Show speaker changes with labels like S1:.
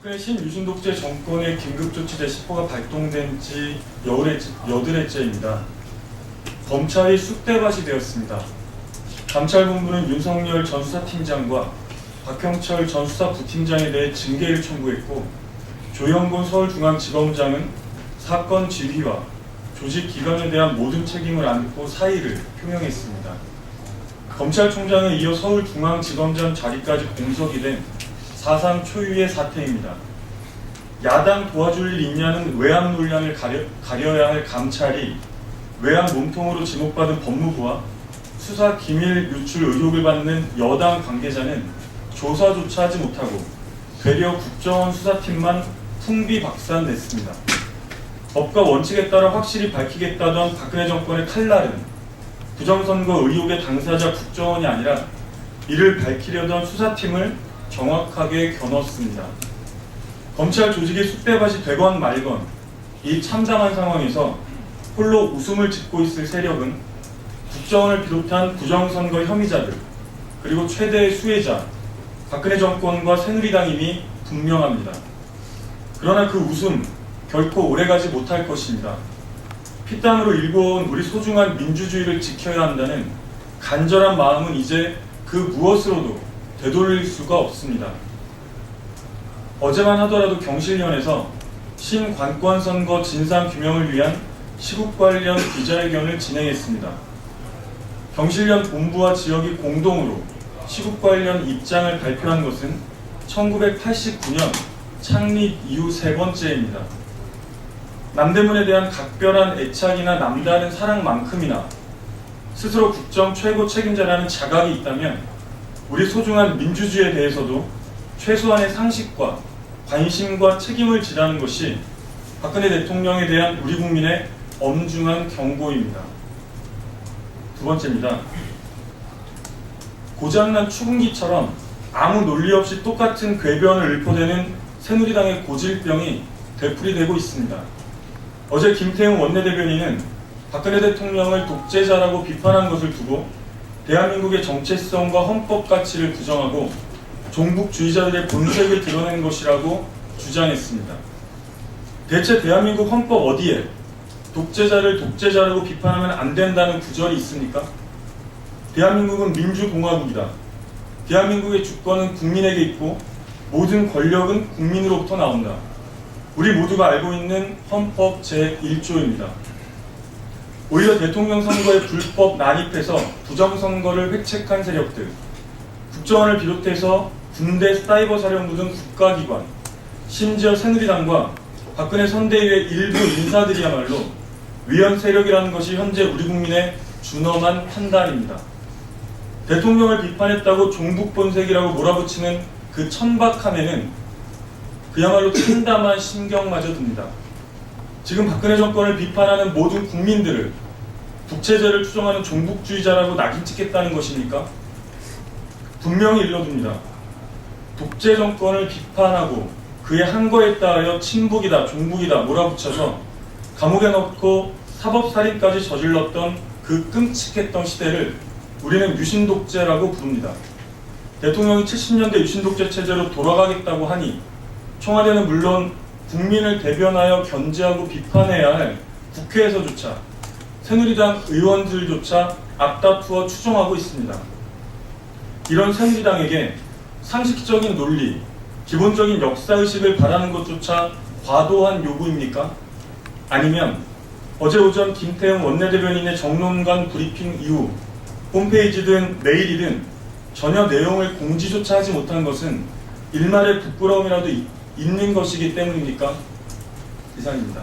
S1: 박근혜 신유신독재 정권의 긴급조치 제10호가 발동된 지 여드레째입니다. 검찰이 쑥대밭이 되었습니다. 감찰본부는 윤석열 전 수사팀장과 박형철 전 수사부팀장에 대해 징계를 청구했고, 조영곤 서울중앙지검장은 사건 지휘와 조직 기관에 대한 모든 책임을 안고 사의를 표명했습니다. 검찰총장에 이어 서울중앙지검장 자리까지 공석이 된 사상 초유의 사태입니다. 야당 도와줄 일 있냐는 외압 논란을 가려야 할 감찰이 외압 몸통으로 지목받은 법무부와 수사 기밀 유출 의혹을 받는 여당 관계자는 조사조차 하지 못하고 되려 국정원 수사팀만 풍비박산냈습니다. 법과 원칙에 따라 확실히 밝히겠다던 박근혜 정권의 칼날은 부정선거 의혹의 당사자 국정원이 아니라 이를 밝히려던 수사팀을 정확하게 겨눴습니다. 검찰 조직이 쑥대밭이 되건 말건 이 참담한 상황에서 홀로 웃음을 짓고 있을 세력은 국정원을 비롯한 부정선거 혐의자들, 그리고 최대의 수혜자 박근혜 정권과 새누리당임이 분명합니다. 그러나 그 웃음 결코 오래가지 못할 것입니다. 피땀으로 일궈온 우리 소중한 민주주의를 지켜야 한다는 간절한 마음은 이제 그 무엇으로도 되돌릴 수가 없습니다. 어제만 하더라도 경실련에서 신관권 선거 진상 규명을 위한 시국 관련 기자회견을 진행했습니다. 경실련 본부와 지역이 공동으로 시국 관련 입장을 발표한 것은 1989년 창립 이후 세 번째입니다. 남대문에 대한 각별한 애착이나 남다른 사랑만큼이나 스스로 국정 최고 책임자라는 자각이 있다면 우리 소중한 민주주의에 대해서도 최소한의 상식과 관심과 책임을 지라는 것이 박근혜 대통령에 대한 우리 국민의 엄중한 경고입니다. 두 번째입니다. 고장난 추궁기처럼 아무 논리 없이 똑같은 궤변을 읊어대는 새누리당의 고질병이 되풀이되고 있습니다. 어제 김태웅 원내대변인은 박근혜 대통령을 독재자라고 비판한 것을 두고 대한민국의 정체성과 헌법 가치를 부정하고 종북주의자들의 본색을 드러낸 것이라고 주장했습니다. 대체 대한민국 헌법 어디에 독재자를 독재자라고 비판하면 안 된다는 구절이 있습니까? 대한민국은 민주공화국이다. 대한민국의 주권은 국민에게 있고 모든 권력은 국민으로부터 나온다. 우리 모두가 알고 있는 헌법 제1조입니다. 오히려 대통령 선거에 불법 난입해서 부정선거를 획책한 세력들, 국정원을 비롯해서 군대, 사이버 사령부 등 국가기관, 심지어 새누리당과 박근혜 선대위의 일부 인사들이야말로 위헌 세력이라는 것이 현재 우리 국민의 준엄한 판단입니다. 대통령을 비판했다고 종북본색이라고 몰아붙이는 그 천박함에는 그야말로 참담한 심경마저 듭니다. 지금 박근혜 정권을 비판하는 모든 국민들을 독재자를 추종하는 종북주의자라고 낙인 찍겠다는 것입니까? 분명히 일러둡니다. 독재 정권을 비판하고 그의 한 거에 따하여 친북이다, 종북이다 몰아붙여서 감옥에 넣고 사법살인까지 저질렀던 그 끔찍했던 시대를 우리는 유신독재라고 부릅니다. 대통령이 70년대 유신독재 체제로 돌아가겠다고 하니 청와대는 물론 국민을 대변하여 견제하고 비판해야 할 국회에서조차 새누리당 의원들조차 앞다투어 추종하고 있습니다. 이런 새누리당에게 상식적인 논리, 기본적인 역사의식을 바라는 것조차 과도한 요구입니까? 아니면 어제 오전 김태웅 원내대변인의 정론관 브리핑 이후 홈페이지든 메일이든 전혀 내용을 공지조차 하지 못한 것은 일말의 부끄러움이라도 있는 것이기 때문입니까? 이상입니다.